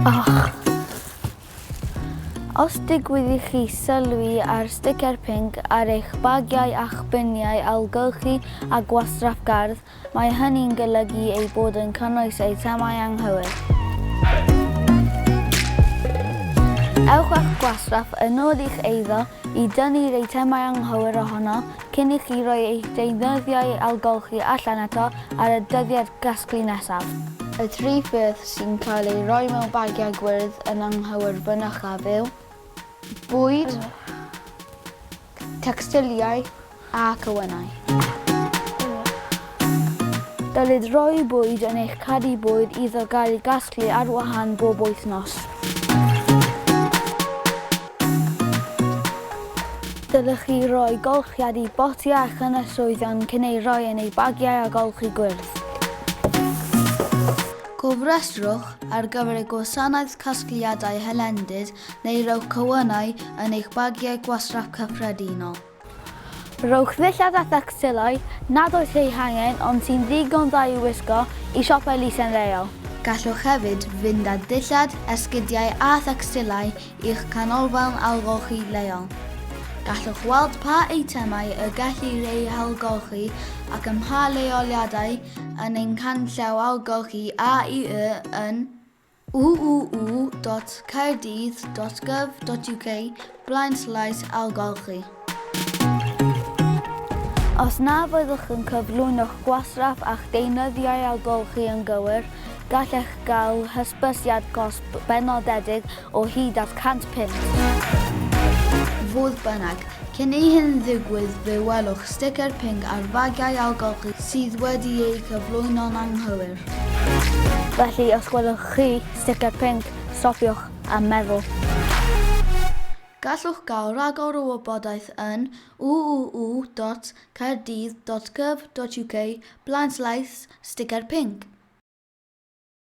â'ch. Os digwydd i chi sylwi ar sticer pinc ar eich bagiau a'ch biniau ailgylchu a gwastraff gardd, mae hynny'n golygu ei bod yn cynnwys eitemau anghywir. Ewch a'ch gwastraff yn ôl i'ch eiddo i dynnu'r eitemau anghywir ohono cyn i chi rhoi eich deunyddiau ailgylchu allan eto ar y dyddiad casglu nesaf. Y tri pheth sy'n cael ei rhoi mewn bagiau gwyrdd yn anghywir bynychaf yw bwyd, tecstiliau a cyflwyno'ch. Dylid rhoi bwyd yn eich cadi bwyd iddo gael ei gasglu ar wahân bob wythnos. Dylech chi roi golchiad i botiau a chynnyswyddion cyn ei roi yn ei bagiau a golchi gwyrdd. Gofrestrwch ar gyfer y gwasanaeth casgliadau helendid neu rowch cyflwyno'ch yn eich bagiau gwastraff cyffredinol. Rowch ddillad a thecstilau, nad oes ei hangen ond sy'n ddigon dda i wisgo i siopau lysen leol. Gallwch hefyd fynd â dillad, esgidiau a thecstilau i'ch canolfan ailgylchu leol. Gallwch weld pa eitemau y gellir ei ailgylchu ac ym mha leoliadau yn ein canllaw ailgylchu â'ch yn www.caerdydd.gov.uk/ailgylchu. Os na fyddwch yn cyflwyno'ch gwastraff a'ch deunyddiau ailgylchu yn gywir, gallech gael Hysbysiad Cosb Benodedig o hyd at 100 pint. Fodd bynnag, cyn i hyn ddigwydd fe welwch sticer pinc ar bagiau ailgylchu sydd wedi'u cyflwyno'n anghywir. Felly, os gwelwch chi sticer pinc, stopiwch a meddwl. Gallwch gael rhagor o wybodaeth yn www.caerdydd.gov.uk/sticer pinc.